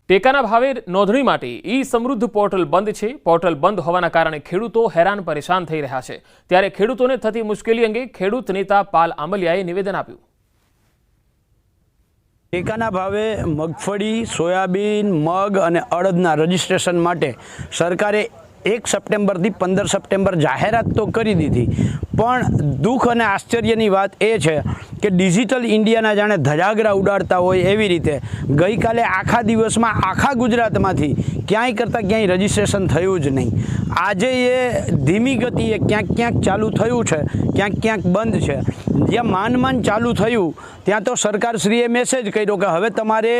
ટેકાના ભાવે નોંધણી માટે ઈ સમૃદ્ધ પોર્ટલ બંધ છે। પોર્ટલ બંધ હોવાના કારણે ખેડૂતો હેરાન પરેશાન થઈ રહ્યા છે। ત્યારે ખેડૂતોને થતી મુશ્કેલી અંગે ખેડૂત નેતા પાલ આંબલિયાએ નિવેદન આપ્યું। ટેકાના ભાવે મગફળી, સોયાબીન, મગ અને અડદના રજીસ્ટ્રેશન માટે સરકારે 1 સપ્ટેમ્બરથી 15 સપ્ટેમ્બર જાહેરાત તો કરી દીધી, પણ દુઃખ અને આશ્ચર્યની વાત એ છે કે ડિજિટલ ઇન્ડિયાના જાણે ધજાગરા ઉડાડતા હોય એવી રીતે ગઈકાલે આખા દિવસમાં આખા ગુજરાતમાંથી ક્યાંય કરતાં ક્યાંય રજીસ્ટ્રેશન થયું જ નહીં। આજે એ ધીમી ગતિએ ક્યાંક ક્યાંક ચાલુ થયું છે, ક્યાંક ક્યાંક બંધ છે। જ્યાં માંડ ચાલુ થયું ત્યાં તો સરકારશ્રીએ મેસેજ કર્યો કે હવે તમારે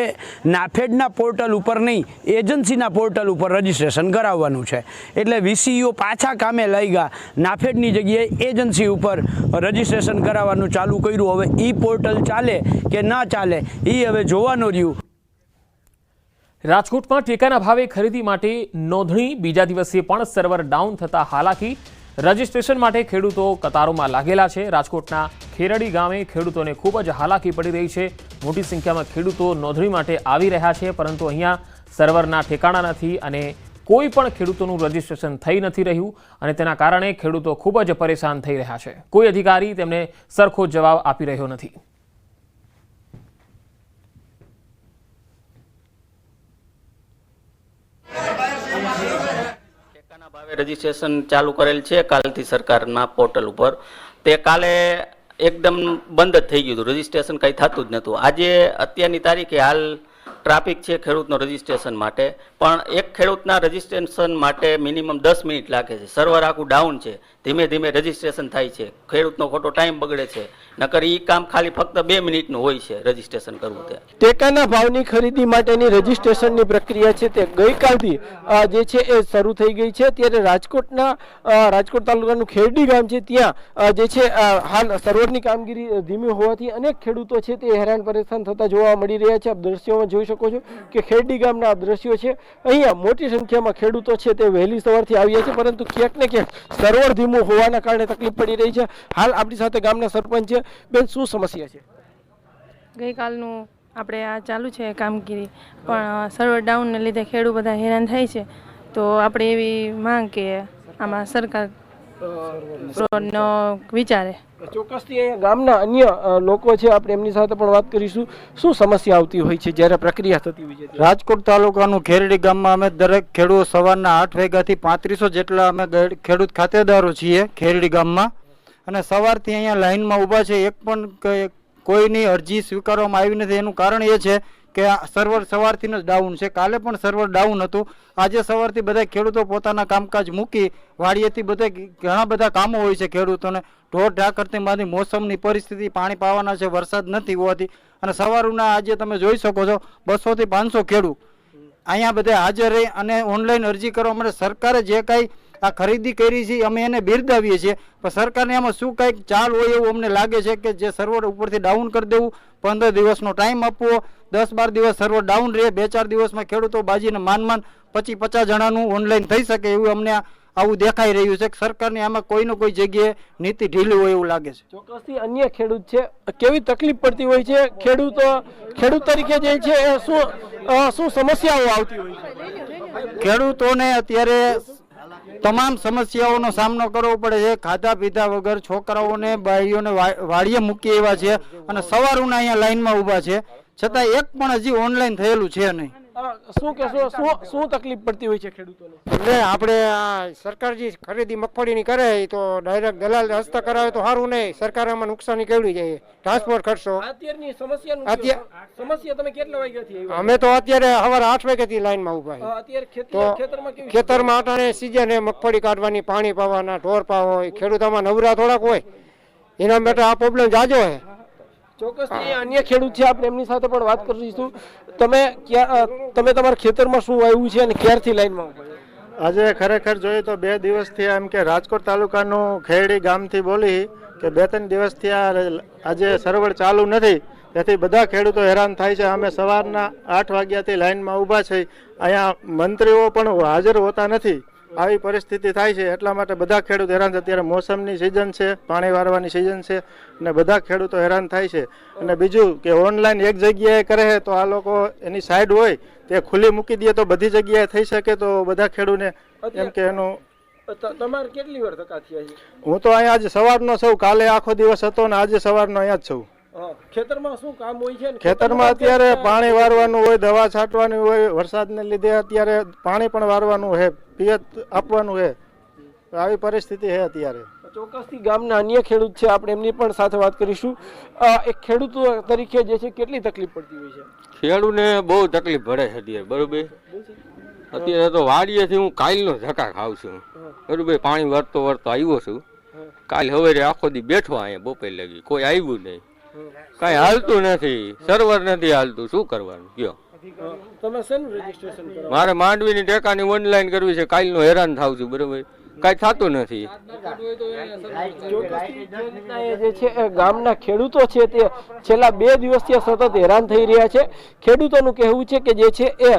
નાફેડના પોર્ટલ ઉપર નહીં, એજન્સીના પોર્ટલ ઉપર રજીસ્ટ્રેશન કરાવવાનું છે। એટલે વીસીઈઓ પાછા કામે લઈ ગયા, નાફેડની જગ્યાએ એજન્સી ઉપર રજીસ્ટ્રેશન કરાવવાનું ચાલુ કર્યું। હવે ઈ પોર્ટલ ચાલે કે ના ચાલે એ હવે જોવાનું રહ્યું। રાજકોટમાં ટેકાના ભાવે ખરીદી માટે નોંધણી બીજા દિવસે પણ સર્વર ડાઉન થતા હાલાકી, રજીસ્ટ્રેશન માટે ખેડૂતો કતારોમાં લાગેલા છે। રાજકોટના ખેરડી ગામે ખેડૂતોને ખૂબ જ હાલાકી પડી રહી છે। મોટી સંખ્યામાં ખેડૂતો નોંધણી માટે આવી રહ્યા છે, પરંતુ અહીંયા સર્વરના ઠેકાણા નથી અને કોઈ પણ ખેડૂતોનું રજીસ્ટ્રેશન થઈ નથી રહ્યું અને તેના કારણે ખેડૂતો ખૂબ જ પરેશાન થઈ રહ્યા છે। કોઈ અધિકારી તેમને સરખો જવાબ આપી રહ્યો નથી। ટેકાના ભાવે રજીસ્ટ્રેશન ચાલુ કરેલ છે કાલથી સરકારના પોર્ટલ ઉપર। તે કાલે એકદમ બંધ જ થઈ ગયું હતું, રજીસ્ટ્રેશન કંઈ થતું જ નહોતું। આજે અત્યારની તારીખે હાલ ટ્રાફિક છે ખેડૂતનો રજીસ્ટ્રેશન માટે, પણ એક ખેડૂતના રજીસ્ટ્રેશન માટે મિનિમમ 10 મિનિટ લાગે છે। સર્વર આખું ડાઉન છે, ધીમે ધીમે રજીસ્ટ્રેશન થાય છે, ખેડૂતનો ખોટો ટાઈમ બગડે છે। નકર એ કામ ખાલી ફક્ત 2 મિનિટનું હોય છે રજીસ્ટ્રેશન કરવું। તે ટેકાના ભાવની ખરીદી માટેની રજીસ્ટ્રેશનની પ્રક્રિયા છે તે ગઈકાલથી જે છે એ શરૂ થઈ ગઈ છે। ત્યારે રાજકોટ તાલુકાનું ખેરડી ગામ છે, ત્યાં જે છે હાલ સર્વરની કામગીરી ધીમી હોવાથી અનેક ખેડૂતો છે તે હેરાન પરેશાન થતા જોવા મળી રહ્યા છે। આપ દ્રશ્યોમાં જોઈ શકો છો કે ખેરડી ગામના દ્રશ્યો છે। અહીંયા મોટી સંખ્યામાં ખેડૂતો છે તે વહેલી સવારથી આવ્યા છે, પરંતુ ક્યાંક ને ક્યાંક સર્વર ધીમું હોવાના કારણે તકલીફ પડી રહી છે। હાલ આપણી સાથે ગામના સરપંચ છે। બેન, શું સમસ્યા છે? ગઈકાલનું આપણે આ ચાલુ છે કામગીરી, પણ સર્વર ડાઉનને લીધે ખેડૂત બધા હેરાન થાય છે। તો આપણે એવી માંગ કે આમાં સરકાર વિચારે। ચોક્કસથી અહીંયા ગામના અન્ય લોકો છે, આપણે એમની સાથે પણ વાત કરીશું। શું સમસ્યા આવતી હોય છે જ્યારે પ્રક્રિયા થતી હોય છે? રાજકોટ તાલુકાનું ખેરડી ગામમાં અમે દરેક ખેડૂત સવારના 8 વાગ્યાથી 3500 જેટલા અમે ખેડૂત ખાતેદારો છીએ ખેરડી ગામમાં, અને સવારથી અહીંયા લાઇનમાં ઊભા છે। એક પણ કોઈની અરજી સ્વીકારવામાં આવી નથી। એનું કારણ એ છે કે સર્વર સવારથી જ ડાઉન છે। કાલે પણ સર્વર ડાઉન હતું। આજે સવારથી બધા ખેડૂતો પોતાના કામકાજ મૂકી વાડીએથી બધા ઘણા બધા કામો હોય છે ખેડૂતોને, ઢોર ઢાકરથી માંથી મોસમની પરિસ્થિતિ, પાણી પાવાના છે, વરસાદ નથી હોવાથી, અને સવારના આજે તમે જોઈ શકો છો 200 થી 500 ખેડૂત અહીંયા બધા હાજર રહી અને ઓનલાઈન અરજી કરવા માટે સરકારે જે કાંઈ આ ખરીદી કરી છે અમે એને બિરદાવીએ છીએ, પણ સરકારને આમાં શું કંઈક ચાલ હોય એવું અમને લાગે છે કે જે સર્વર ઉપરથી ડાઉન કરી દેવું, 15 દિવસનો ટાઈમ આપવો, 10-12 દિવસ સર્વર ડાઉન રહે, 2-4 દિવસમાં ખેડૂતો બાજીને માન 25-50 જણાનું ઓનલાઈન થઈ શકે એવું અમને આવું દેખાઈ રહ્યું છે। સરકારની આમાં કોઈને કોઈ જગ્યાએ નીતિ ઢીલી હોય એવું લાગે છે। ચોક્કસથી અન્ય ખેડૂત છે, કેવી તકલીફ પડતી હોય છે? ખેડૂત તરીકે જે છે શું સમસ્યાઓ આવતી હોય છે? ખેડૂતોને અત્યારે તમામ સમસ્યાઓનો સામનો કરવો પડે છે। ખાધા પીધા વગર છોકરાઓને બાળીઓને વાડીએ મૂકી એવા છે અને સવારના અહીંયા લાઈનમાં ઊભા છે, છતાં એક પણ હજી ઓનલાઈન થયેલું છે નહીં। શું કહેશો, શું તકલીફ પડતી હોય છે ખેડૂતોને? એટલે આપણે આ સરકાર જે ખરીદી મગફળીની કરે તો ડાયરેક્ટ દલાલ હસ્તક કરાવે તો સારું નહીં, સરકારમાં નુકસાની કેવડી જાય, ટ્રાન્સપોર્ટ ખર્ચો। અત્યારની સમસ્યા તમે કેટલા વાગ્યાથી આવ્યા? અમે તો અત્યારે સવારે 8 વાગ્યાથી લાઈનમાં ઊભા અત્યારે ખેતરમાં આટાણે સીઝન મગફળી કાઢવાની, પાણી પાવાના, ઢોર પાવા હોય, ખેડૂતોમાં નવરા થોડાક હોય, એના માટે આ પ્રોબ્લેમ જાજો છે। ચોક્કસથી અન્ય ખેડૂત છે, આપણે એમની સાથે પણ વાત કરીશું। તમે તમારા ખેતરમાં શું વાવ્યું છે અને ક્યારથી લાઈનમાં ઉભા? આજે ખરેખર જોઈએ તો 2 દિવસથી એમ કે રાજકોટ તાલુકાનું ખેરડી ગામથી બોલી કે 2-3 દિવસથી આજે સર્વર ચાલુ નથી, તેથી બધા ખેડૂતો હેરાન થાય છે। અમે સવારના 8 વાગ્યાથી લાઈનમાં ઊભા છે, અહીંયા મંત્રીઓ પણ હાજર હોતા નથી, આવી પરિસ્થિતિ થાય છે. એટલા માટે બધા ખેડૂત હેરાન છે. અત્યારે મોસમની સિઝન છે, પાણી વારવાની સિઝન છે અને બધા ખેડૂતો હેરાન થાય છે. અને બીજું કે ઓનલાઈન એક જગ્યાએ કરે છે તો આ લોકો એની સાઈડ હોય તે ખુલ્લી મૂકી દે તો બધી જગ્યાએ થઈ શકે, તો બધા ખેડૂતને એમ કે એનું તમારે કેટલી વાર ધક્કા થયા છે? હું તો અહીંયા આજે સવારનો છું, કાલે આખો દિવસ હતો ને આજે સવારનો અહીંયા જ છું. ખેતરમાં શું કામ હોય છે? ખેતરમાં અત્યારે પાણી વારવાનું હોય, દવા છાંટવાની હોય, વરસાદને લીધે અત્યારે પાણી પણ વારવાનું છે, પિયત આપવાનું છે. આવી પરિસ્થિતિ છે અત્યારે. ચોક્કસથી ગામના અન્ય ખેડૂત છે, આપણે એમની પણ સાથે વાત કરીશું. એક ખેડૂત તરીકે જે છે કેટલી તકલીફ પડતી હોય છે? ખેડૂતને બહુ તકલીફ પડે છે અત્યારે, બરોબર. અત્યારે તો વાડીએથી હું કાલનો ધક્કા ખાઉં છું, બરોબર. પાણી વરતો આવ્યો છું, કાલ હવે આખો દી બેઠો અહીંયા બપોર લગી, કોઈ આવ્યું નહીં, કઈ હાલતું નથી, સર્વર નથી હાલતું, શું કરવાનું કયો? તમે શેનું રજીસ્ટ્રેશન કરો? મારે માંડવીની ટેકાની ઓનલાઈન કરવી છે, કાલનો હેરાન થાવ છું, બરોબર. કઈ થતું નથી. જે છે ગામના ખેડૂતો છે તે છેલ્લા 2 દિવસથી સતત હેરાન થઈ રહ્યા છે. ખેડૂતોનું કહેવું છે કે જે છે એ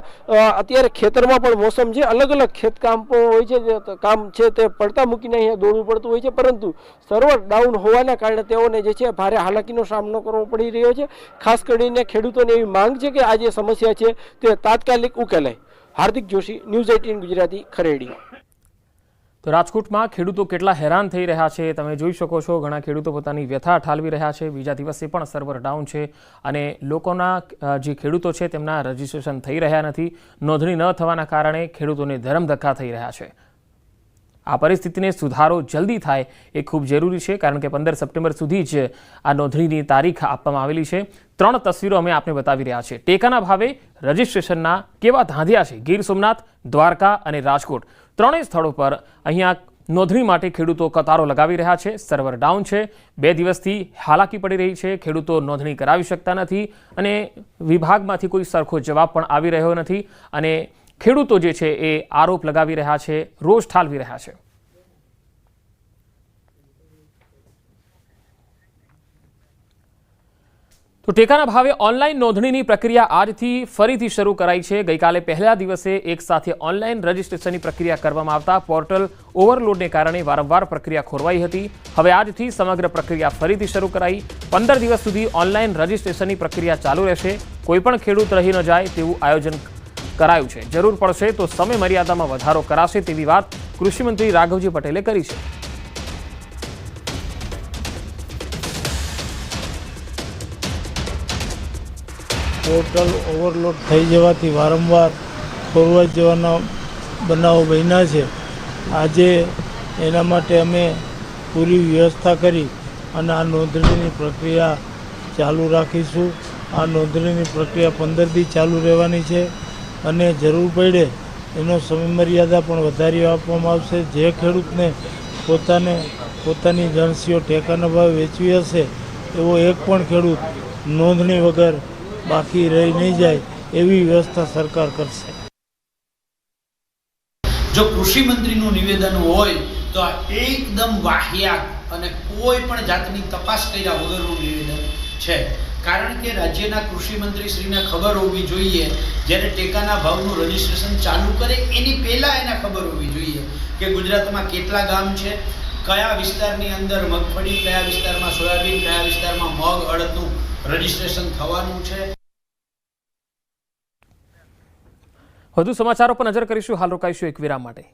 અત્યારે ખેતરમાં પણ મોસમ છે, અલગ અલગ ખેત કામ હોય છે, જે કામ છે તે પડતા મૂકીને અહીંયા દોડવું પડતું હોય છે, પરંતુ સર્વર ડાઉન હોવાના કારણે તેઓને જે છે ભારે હાલાકીનો સામનો કરવો પડી રહ્યો છે. ખાસ કરીને ખેડૂતોની એવી માંગ છે કે આ જે સમસ્યા છે તે તાત્કાલિક ઉકેલાય. હાર્દિક જોશી, ન્યૂઝ 18 ગુજરાતી, ખરેડી. તો રાજકોટમાં ખેડૂતો કેટલા હેરાન થઈ રહ્યા છે તમે જોઈ શકો છો. ઘણા ખેડૂતો પોતાની વ્યથા ઠાલવી રહ્યા છે. બીજા દિવસે પણ સર્વર ડાઉન છે અને લોકોના જે ખેડૂતો છે તેમના રજીસ્ટ્રેશન થઈ રહ્યા નથી. નોંધણી ન થવાના કારણે ખેડૂતોને ધરમધક્કા થઈ રહ્યા છે. આ પરિસ્થિતિને સુધારો જલ્દી થાય એ ખૂબ જરૂરી છે, કારણ કે 15 સપ્ટેમ્બર સુધી જ આ નોંધણીની તારીખ આપવામાં આવેલી છે. 3 તસવીરો અમે આપને બતાવી રહ્યા છે. ટેકાના ભાવે રજીસ્ટ્રેશનના કેવા ધાંધિયા છે ગીર સોમનાથ, દ્વારકા અને રાજકોટ. 3 સ્થળો પર અહીંયા નોંધણી માટે ખેડૂતો કતારો લગાવી રહ્યા છે. સર્વર ડાઉન છે, 2 દિવસથી હાલાકી પડી રહી છે. ખેડૂતો નોંધણી કરાવી શકતા નથી અને વિભાગમાંથી કોઈ સરખો જવાબ પણ આવી રહ્યો નથી અને ખેડૂતો જે છે એ આરોપ લગાવી રહ્યા છે, રોષ ઠાલવી રહ્યા છે. તો ટેકાના ભાવે ઓનલાઈન નોંધણીની પ્રક્રિયા આજથી ફરીથી શરૂ કરાઈ છે. ગઈકાલે પહેલા દિવસે એક સાથે ઓનલાઈન રજીસ્ટ્રેશનની પ્રક્રિયા કરવામાં આવતા પોર્ટલ ઓવરલોડને કારણે વારંવાર પ્રક્રિયા ખોરવાઈ હતી. હવે આજથી સમગ્ર પ્રક્રિયા ફરીથી શરૂ કરાઈ. 15 દિવસ સુધી ઓનલાઈન રજીસ્ટ્રેશનની પ્રક્રિયા ચાલુ રહેશે. કોઈપણ ખેડૂત રહી ન જાય તેવું આયોજન કરાયું છે. જરૂર પડશે તો સમય મર્યાદામાં વધારો કરાશે તેવી વાત કૃષિમંત્રી રાઘવજી પટેલે કરી છે. પોર્ટલ ઓવરલોડ થઈ જવાથી વારંવાર ખોરવાઈ જવાના બનાવો બન્યા છે. આજે એના માટે અમે પૂરી વ્યવસ્થા કરી અને આ નોંધણીની પ્રક્રિયા ચાલુ રાખીશું. આ નોંધણીની પ્રક્રિયા 15 દી ચાલુ રહેવાની છે અને જરૂર પડે એનો સમય મર્યાદા પણ વધારી આપવામાં આવશે. જે ખેડૂતને પોતાની જણસીઓ ટેકાના ભાવે વેચવી હશે એવો એક પણ ખેડૂત નોંધણી વગર બાકી રહી નહીં જાય એવી વ્યવસ્થા સરકાર કરશે. જો કૃષિ મંત્રીનું નિવેદન હોય તો આ એકદમ વાહિયાત અને કોઈ પણ જાતની તપાસ કર્યા વગરનું નિવેદન છે. કારણ કે રાજ્યના કૃષિ મંત્રી શ્રીને ખબર હોવી જોઈએ, જ્યારે ટેકાના ભાવનું રજીસ્ટ્રેશન ચાલુ કરે એની પહેલાં એને ખબર હોવી જોઈએ કે ગુજરાતમાં કેટલા ગામ છે, કયા વિસ્તારની અંદર મગફળી, કયા વિસ્તારમાં સોયાબીન, કયા વિસ્તારમાં મગ, અડદનું રજીસ્ટ્રેશન થવાનું છે. વધુ સમાચારો પર નજર કરીશું. હાલ રોકાઈશું એક વિરામ માટે.